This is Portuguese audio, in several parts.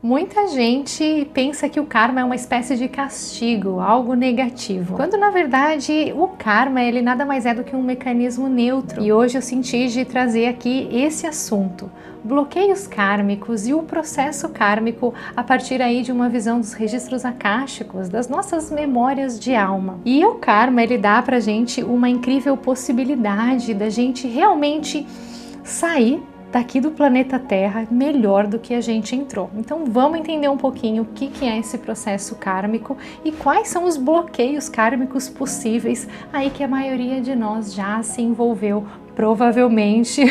Muita gente pensa que o karma é uma espécie de castigo, algo negativo, quando na verdade o karma ele nada mais é do que um mecanismo neutro. E hoje eu senti de trazer aqui esse assunto, bloqueios kármicos e o processo kármico a partir aí de uma visão dos registros akáshicos, das nossas memórias de alma. E o karma ele dá pra gente uma incrível possibilidade da gente realmente sair daqui do planeta Terra melhor do que a gente entrou. Então vamos entender um pouquinho o que é esse processo kármico e quais são os bloqueios kármicos possíveis aí que a maioria de nós já se envolveu provavelmente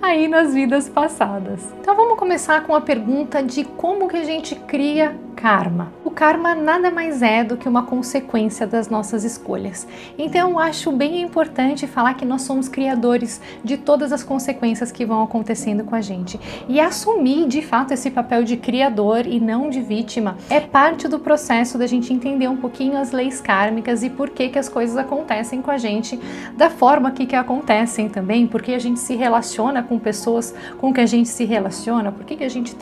aí nas vidas passadas. Então vamos começar com a pergunta de como que a gente cria karma. O karma nada mais é do que uma consequência das nossas escolhas. Então eu acho bem importante falar que nós somos criadores de todas as consequências que vão acontecendo com a gente. E assumir de fato esse papel de criador e não de vítima é parte do processo da gente entender um pouquinho as leis kármicas e por que as coisas acontecem com a gente da forma que acontecem também, porque a gente se relaciona com pessoas com que a gente se relaciona, por que a gente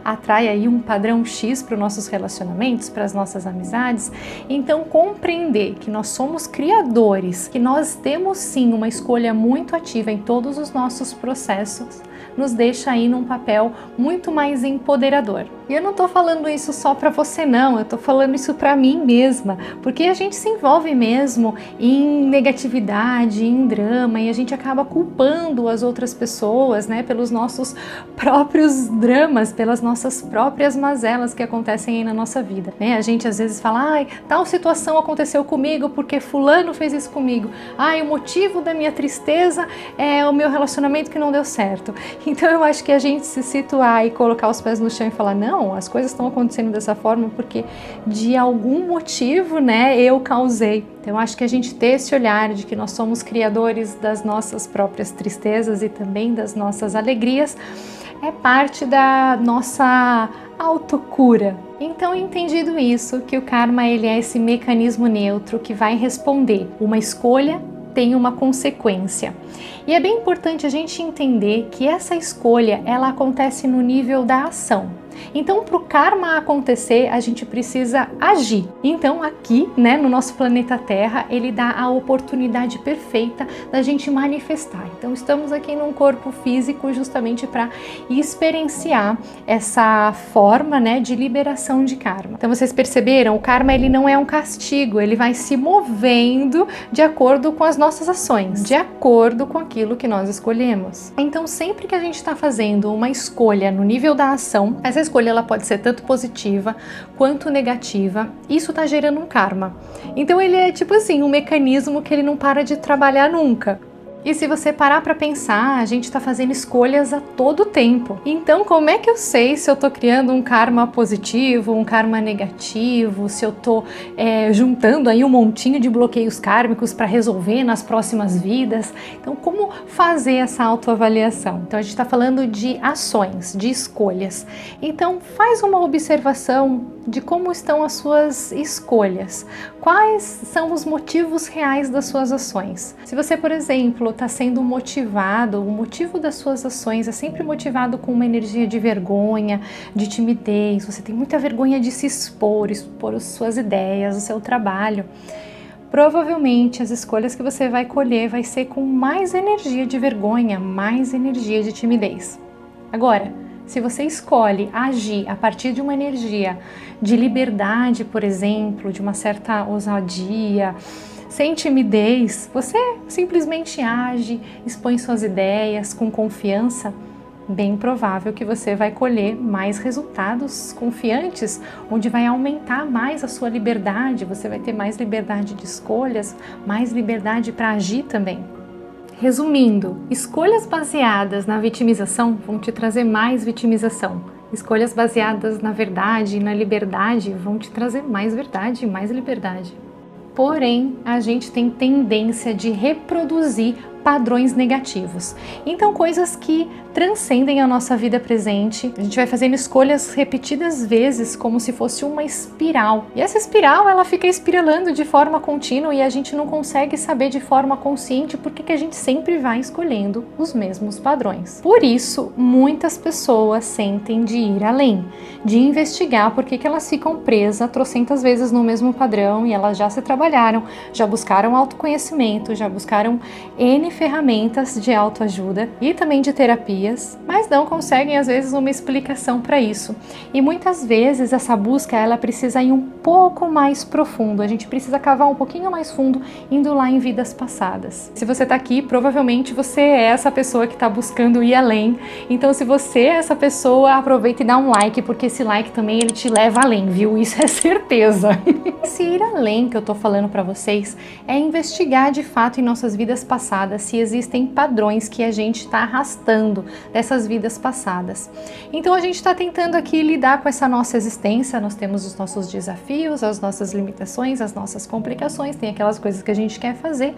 atrai aí um padrão X para os nossos relacionamentos, para as nossas amizades. Então compreender que nós somos criadores, que nós temos sim uma escolha muito ativa em todos os nossos processos, nos deixa aí num papel muito mais empoderador. E eu não tô falando isso só para você não, eu tô falando isso para mim mesma, porque a gente se envolve mesmo em negatividade, em drama, e a gente acaba culpando as outras pessoas, né, pelos nossos próprios dramas, pelas nossas próprias mazelas que acontecem aí na nossa vida, né? A gente às vezes fala, ai, tal situação aconteceu comigo porque fulano fez isso comigo. Ai, o motivo da minha tristeza é o meu relacionamento que não deu certo. Então eu acho que a gente se situar e colocar os pés no chão e falar, não, as coisas estão acontecendo dessa forma porque de algum motivo, né, eu causei. Então eu acho que a gente ter esse olhar de que nós somos criadores das nossas próprias tristezas e também das nossas alegrias é parte da nossa autocura. Então, entendido isso, que o karma ele é esse mecanismo neutro que vai responder uma escolha tem uma consequência. E é bem importante a gente entender que essa escolha ela acontece no nível da ação. Então, para o karma acontecer, a gente precisa agir. Então, aqui, né, no nosso planeta Terra, ele dá a oportunidade perfeita da gente manifestar. Então, estamos aqui num corpo físico justamente para experienciar essa forma, né, de liberação de karma. Então, vocês perceberam? O karma ele não é um castigo, ele vai se movendo de acordo com as nossas ações, de acordo com aquilo que nós escolhemos. Então, sempre que a gente está fazendo uma escolha no nível da ação, essa escolha ela pode ser tanto positiva quanto negativa. Isso está gerando um karma. Então ele é tipo assim, um mecanismo que ele não para de trabalhar nunca. E se você parar para pensar, a gente está fazendo escolhas a todo tempo. Então, como é que eu sei se eu estou criando um karma positivo, um karma negativo, se eu estou juntando aí um montinho de bloqueios kármicos para resolver nas próximas vidas? Então, como fazer essa autoavaliação? Então, a gente está falando de ações, de escolhas. Então, faz uma observação de como estão as suas escolhas. Quais são os motivos reais das suas ações? Se você, por exemplo, está sendo motivado, o motivo das suas ações é sempre motivado com uma energia de vergonha, de timidez, você tem muita vergonha de se expor as suas ideias, o seu trabalho, provavelmente as escolhas que você vai colher vai ser com mais energia de vergonha, mais energia de timidez. Agora, se você escolhe agir a partir de uma energia de liberdade, por exemplo, de uma certa ousadia, sem timidez, você simplesmente age, expõe suas ideias com confiança, bem provável que você vai colher mais resultados confiantes, onde vai aumentar mais a sua liberdade, você vai ter mais liberdade de escolhas, mais liberdade para agir também. Resumindo, escolhas baseadas na vitimização vão te trazer mais vitimização. Escolhas baseadas na verdade e na liberdade vão te trazer mais verdade e mais liberdade. Porém, a gente tem tendência de reproduzir padrões negativos. Então, coisas que transcendem a nossa vida presente. A gente vai fazendo escolhas repetidas vezes, como se fosse uma espiral. E essa espiral, ela fica espiralando de forma contínua e a gente não consegue saber de forma consciente porque que a gente sempre vai escolhendo os mesmos padrões. Por isso, muitas pessoas sentem de ir além, de investigar por que elas ficam presas trocentas vezes no mesmo padrão e elas já se trabalharam, já buscaram autoconhecimento, já buscaram N ferramentas de autoajuda e também de terapias, mas não conseguem às vezes uma explicação para isso. E muitas vezes essa busca ela precisa ir um pouco mais profundo, a gente precisa cavar um pouquinho mais fundo, indo lá em vidas passadas. Se você está aqui, provavelmente você é essa pessoa que está buscando ir além. Então, se você é essa pessoa, aproveita e dá um like, porque esse like também ele te leva além, viu? Isso é certeza. Esse ir além que eu tô falando para vocês é investigar de fato em nossas vidas passadas se existem padrões que a gente está arrastando dessas vidas passadas. Então a gente está tentando aqui lidar com essa nossa existência, nós temos os nossos desafios, as nossas limitações, as nossas complicações, tem aquelas coisas que a gente quer fazer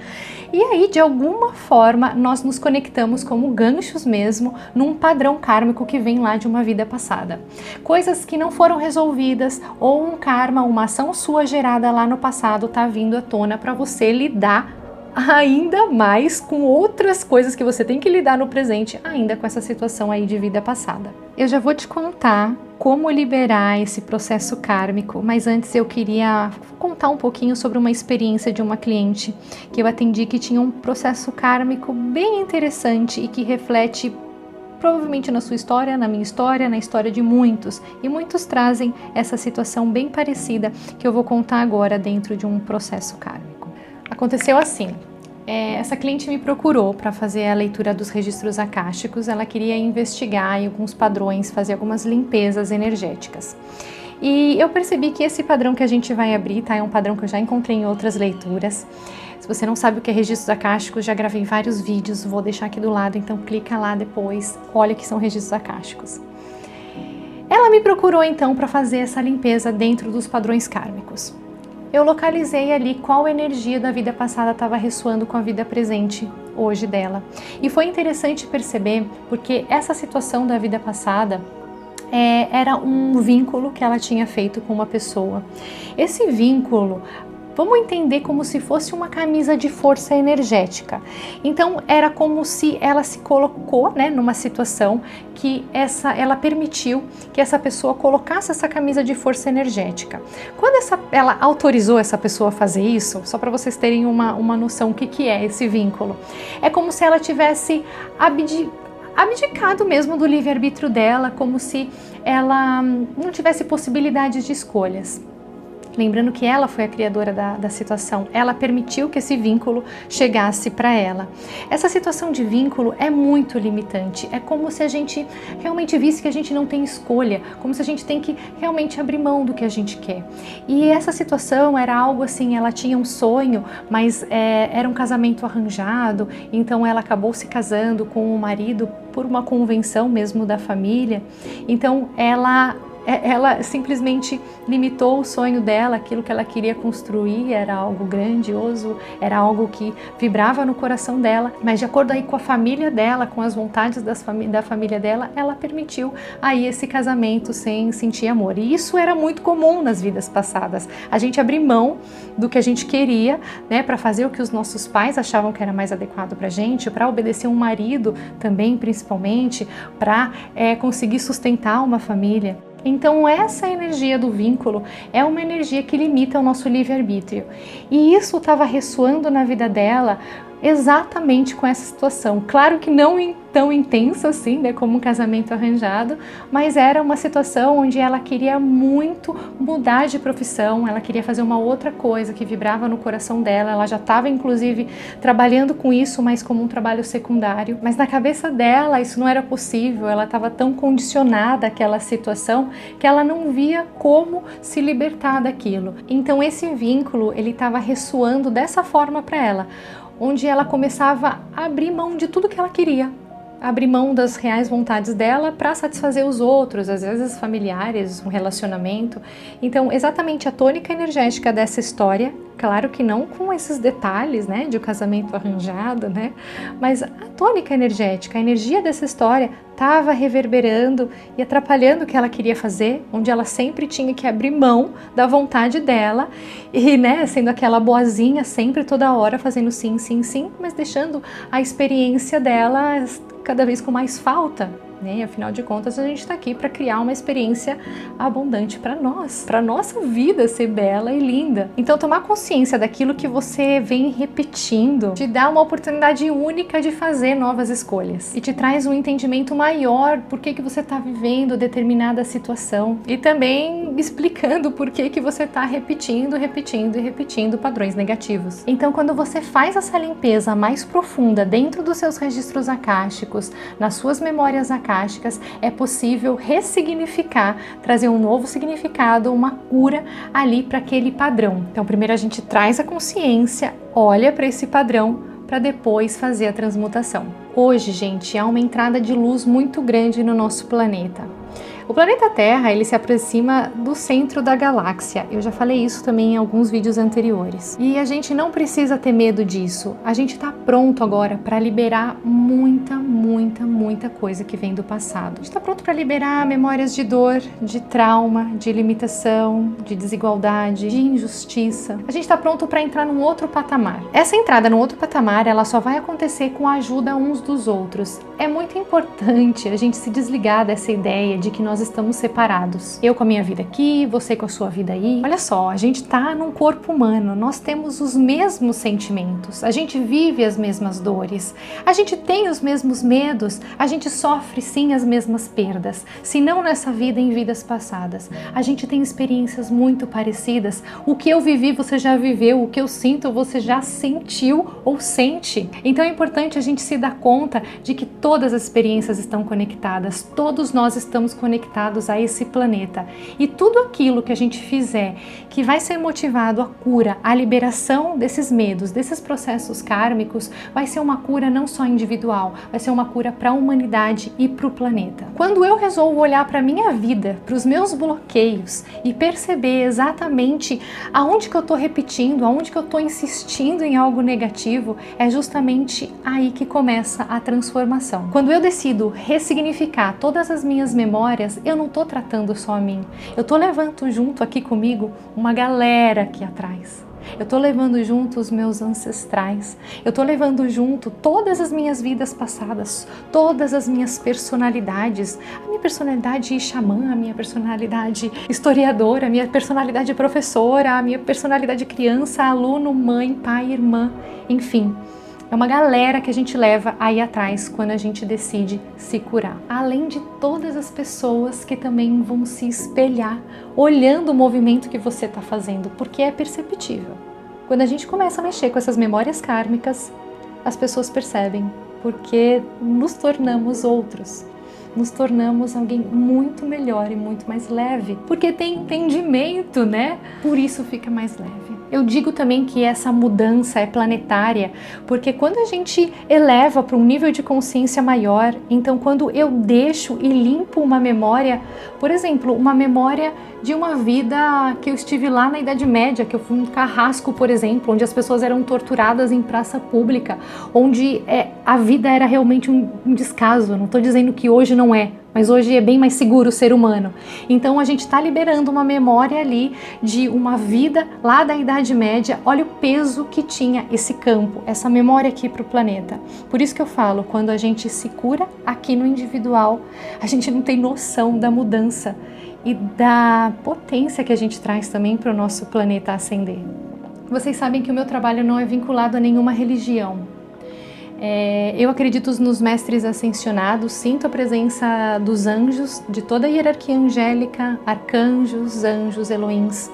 e aí de alguma forma nós nos conectamos como ganchos mesmo num padrão kármico que vem lá de uma vida passada. Coisas que não foram resolvidas ou um karma, uma ação sua gerada lá no passado tá vindo à tona para você lidar ainda mais com outras coisas que você tem que lidar no presente, ainda com essa situação aí de vida passada. Eu já vou te contar como liberar esse processo kármico, mas antes eu queria contar um pouquinho sobre uma experiência de uma cliente que eu atendi que tinha um processo kármico bem interessante e que reflete provavelmente na sua história, na minha história, na história de muitos. E muitos trazem essa situação bem parecida que eu vou contar agora dentro de um processo kármico. Aconteceu assim, essa cliente me procurou para fazer a leitura dos registros akáshicos, ela queria investigar em alguns padrões, fazer algumas limpezas energéticas. E eu percebi que esse padrão que a gente vai abrir, tá, é um padrão que eu já encontrei em outras leituras. Se você não sabe o que é registros akáshicos, já gravei vários vídeos, vou deixar aqui do lado, então clica lá depois, olha que são registros akáshicos. Ela me procurou então para fazer essa limpeza dentro dos padrões kármicos. Eu localizei ali qual energia da vida passada estava ressoando com a vida presente hoje dela. E foi interessante perceber, porque essa situação da vida passada era um vínculo que ela tinha feito com uma pessoa. Esse vínculo, vamos entender como se fosse uma camisa de força energética. Então era como se ela se colocou, né, numa situação que ela permitiu que essa pessoa colocasse essa camisa de força energética. Quando ela autorizou essa pessoa a fazer isso, só para vocês terem uma noção do que é esse vínculo, é como se ela tivesse abdicado mesmo do livre-arbítrio dela, como se ela não tivesse possibilidades de escolhas. Lembrando que ela foi a criadora da situação, ela permitiu que esse vínculo chegasse para ela. Essa situação de vínculo é muito limitante, é como se a gente realmente visse que a gente não tem escolha, como se a gente tem que realmente abrir mão do que a gente quer. E essa situação era algo assim, ela tinha um sonho, mas era um casamento arranjado, então ela acabou se casando com o marido por uma convenção mesmo da família, então ela simplesmente limitou o sonho dela, aquilo que ela queria construir, era algo grandioso, era algo que vibrava no coração dela, mas de acordo aí com a família dela, com as vontades da família dela, ela permitiu aí esse casamento sem sentir amor. E isso era muito comum nas vidas passadas, a gente abrir mão do que a gente queria, né, para fazer o que os nossos pais achavam que era mais adequado pra gente, para obedecer um marido também, principalmente, para conseguir sustentar uma família. Então essa energia do vínculo é uma energia que limita o nosso livre-arbítrio. E isso estava ressoando na vida dela exatamente com essa situação. Claro que não tão intensa assim, né, como um casamento arranjado, mas era uma situação onde ela queria muito mudar de profissão, ela queria fazer uma outra coisa que vibrava no coração dela, ela já estava inclusive trabalhando com isso, mas como um trabalho secundário, mas na cabeça dela isso não era possível, ela estava tão condicionada àquela situação que ela não via como se libertar daquilo. Então esse vínculo, ele estava ressoando dessa forma para ela, onde ela começava a abrir mão de tudo que ela queria. abrir mão das reais vontades dela para satisfazer os outros, às vezes familiares, um relacionamento. Então, exatamente a tônica energética dessa história, claro que não com esses detalhes, né, de um casamento arranjado, né, mas a tônica energética, a energia dessa história estava reverberando e atrapalhando o que ela queria fazer, onde ela sempre tinha que abrir mão da vontade dela e, né, sendo aquela boazinha sempre toda hora fazendo sim, sim, sim, mas deixando a experiência dela cada vez com mais falta. Afinal de contas, a gente está aqui para criar uma experiência abundante para nós, para nossa vida ser bela e linda. Então, tomar consciência daquilo que você vem repetindo te dá uma oportunidade única de fazer novas escolhas e te traz um entendimento maior por que você está vivendo determinada situação e também explicando por que você está repetindo padrões negativos. Então, quando você faz essa limpeza mais profunda dentro dos seus registros akáshicos, nas suas memórias akáshicas, é possível ressignificar, trazer um novo significado, uma cura ali para aquele padrão. Então, primeiro a gente traz a consciência, olha para esse padrão, para depois fazer a transmutação. Hoje, gente, há uma entrada de luz muito grande no nosso planeta. O planeta Terra, ele se aproxima do centro da galáxia. Eu já falei isso também em alguns vídeos anteriores. E a gente não precisa ter medo disso. A gente está pronto agora para liberar muita coisa que vem do passado. A gente está pronto para liberar memórias de dor, de trauma, de limitação, de desigualdade, de injustiça. A gente está pronto para entrar num outro patamar. Essa entrada no outro patamar, ela só vai acontecer com a ajuda uns dos outros. É muito importante a gente se desligar dessa ideia de que nós estamos separados. Eu com a minha vida aqui, você com a sua vida aí. Olha só, a gente tá num corpo humano, nós temos os mesmos sentimentos, a gente vive as mesmas dores, a gente tem os mesmos medos, a gente sofre sim as mesmas perdas, se não nessa vida, em vidas passadas. A gente tem experiências muito parecidas, o que eu vivi você já viveu, o que eu sinto você já sentiu ou sente. Então é importante a gente se dar conta de que todas as experiências estão conectadas, todos nós estamos conectados a esse planeta. E tudo aquilo que a gente fizer que vai ser motivado à cura, à liberação desses medos, desses processos kármicos, vai ser uma cura não só individual, vai ser uma cura para a humanidade e para o planeta. Quando eu resolvo olhar para a minha vida, para os meus bloqueios e perceber exatamente aonde que eu estou repetindo, aonde que eu estou insistindo em algo negativo, é justamente aí que começa a transformação. Quando eu decido ressignificar todas as minhas memórias, eu não estou tratando só a mim, eu estou levando junto aqui comigo uma galera aqui atrás. Eu estou levando junto os meus ancestrais, eu estou levando junto todas as minhas vidas passadas, todas as minhas personalidades, a minha personalidade xamã, a minha personalidade historiadora, a minha personalidade professora, a minha personalidade criança, aluno, mãe, pai, irmã, enfim. É uma galera que a gente leva aí atrás quando a gente decide se curar. Além de todas as pessoas que também vão se espelhar olhando o movimento que você está fazendo, porque é perceptível. Quando a gente começa a mexer com essas memórias kármicas, as pessoas percebem, porque nos tornamos outros. Nos tornamos alguém muito melhor e muito mais leve, porque tem entendimento, né? Por isso fica mais leve. Eu digo também que essa mudança é planetária, porque quando a gente eleva para um nível de consciência maior, então quando eu deixo e limpo uma memória, por exemplo, uma memória de uma vida que eu estive lá na Idade Média, que eu fui um carrasco, por exemplo, onde as pessoas eram torturadas em praça pública, onde a vida era realmente um descaso. Não estou dizendo que hoje não é, mas hoje é bem mais seguro o ser humano. Então a gente está liberando uma memória ali de uma vida lá da Idade Média. Olha o peso que tinha esse campo, essa memória aqui para o planeta. Por isso que eu falo, quando a gente se cura aqui no individual, a gente não tem noção da mudança e da potência que a gente traz também para o nosso planeta ascender. Vocês sabem que o meu trabalho não é vinculado a nenhuma religião. Eu acredito nos mestres ascensionados, sinto a presença dos anjos, de toda a hierarquia angélica, arcanjos, anjos, Elohims.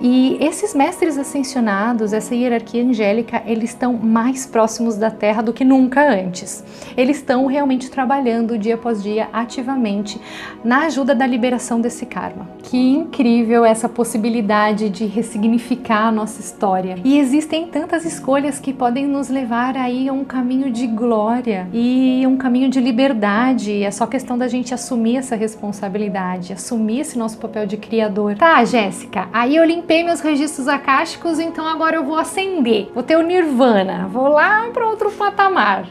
E esses mestres ascensionados, essa hierarquia angélica, eles estão mais próximos da Terra do que nunca antes. Eles estão realmente trabalhando dia após dia, ativamente, na ajuda da liberação desse karma, Que incrível essa possibilidade de ressignificar a nossa história. E existem tantas escolhas que podem nos levar aí a um caminho de glória e um caminho de liberdade. É só questão da gente assumir essa responsabilidade, assumir esse nosso papel de criador. Tá, Jéssica, aí eu limpei meus registros acásticos, então agora eu vou ascender. Vou ter o Nirvana, vou lá para outro patamar.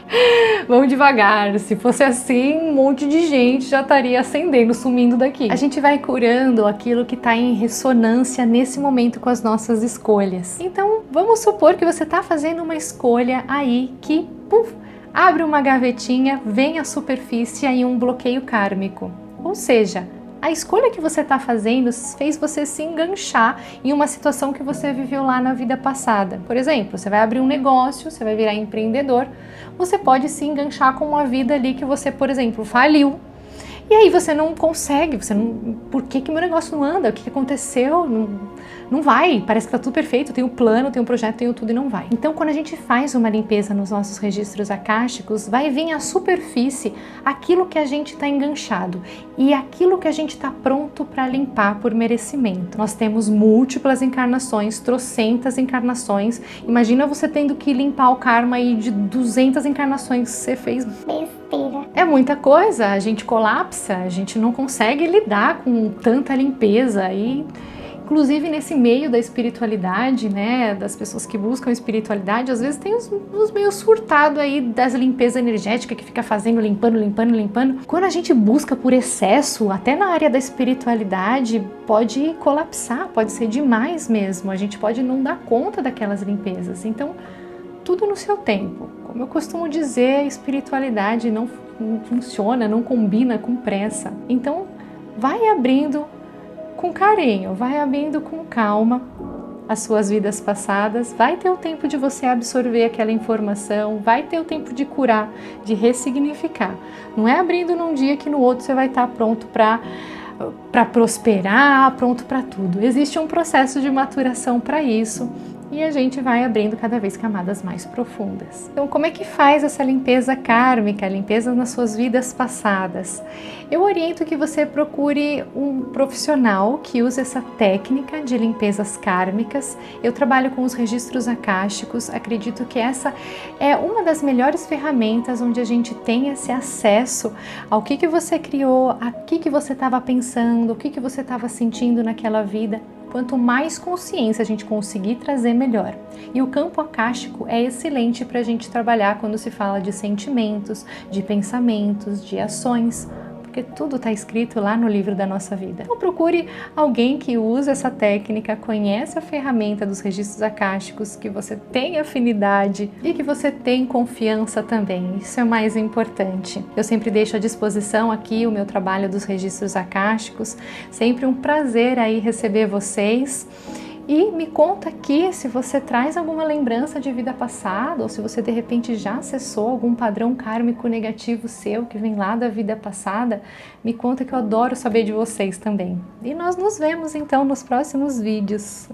Vamos devagar, se fosse assim, um monte de gente já estaria ascendendo, sumindo daqui. A gente vai curando aquilo que está em ressonância nesse momento com as nossas escolhas. Então, vamos supor que você está fazendo uma escolha aí que, abre uma gavetinha, vem à superfície aí um bloqueio kármico. Ou seja, a escolha que você está fazendo fez você se enganchar em uma situação que você viveu lá na vida passada. Por exemplo, você vai abrir um negócio, você vai virar empreendedor, você pode se enganchar com uma vida ali que você, por exemplo, faliu. E aí você não consegue, por que meu negócio não anda? O que aconteceu? Não vai, parece que tá tudo perfeito, tem um plano, tem um projeto, tem tudo e não vai. Então quando a gente faz uma limpeza nos nossos registros akáshicos, vai vir à superfície aquilo que a gente está enganchado e aquilo que a gente está pronto para limpar por merecimento. Nós temos múltiplas encarnações, trocentas encarnações. Imagina você tendo que limpar o karma aí de 200 encarnações que você fez. É muita coisa, a gente colapsa, a gente não consegue lidar com tanta limpeza e inclusive nesse meio da espiritualidade, né, das pessoas que buscam espiritualidade, às vezes tem uns meio surtado aí das limpezas energéticas que fica fazendo, limpando. Quando a gente busca por excesso, até na área da espiritualidade, pode colapsar, pode ser demais mesmo, a gente pode não dar conta daquelas limpezas. Então, tudo no seu tempo. Como eu costumo dizer, a espiritualidade não funciona, não combina com pressa. Então, vai abrindo com carinho, vai abrindo com calma as suas vidas passadas, vai ter o tempo de você absorver aquela informação, vai ter o tempo de curar, de ressignificar. Não é abrindo num dia que no outro você vai estar pronto para prosperar, pronto para tudo. Existe um processo de maturação para isso. E a gente vai abrindo cada vez camadas mais profundas. Então, como é que faz essa limpeza kármica, limpeza nas suas vidas passadas? Eu oriento que você procure um profissional que use essa técnica de limpezas kármicas. Eu trabalho com os registros akáshicos, acredito que essa é uma das melhores ferramentas onde a gente tem esse acesso ao que você criou, a que você estava pensando, o que você estava sentindo naquela vida. Quanto mais consciência a gente conseguir trazer, melhor. E o campo akáshico é excelente para a gente trabalhar quando se fala de sentimentos, de pensamentos, de ações, porque tudo está escrito lá no livro da nossa vida. Então procure alguém que usa essa técnica, conhece a ferramenta dos registros akáshicos, que você tem afinidade e que você tem confiança também. Isso é o mais importante. Eu sempre deixo à disposição aqui o meu trabalho dos registros akáshicos. Sempre um prazer aí receber vocês. E me conta aqui se você traz alguma lembrança de vida passada ou se você de repente já acessou algum padrão kármico negativo seu que vem lá da vida passada. Me conta que eu adoro saber de vocês também. E nós nos vemos então nos próximos vídeos.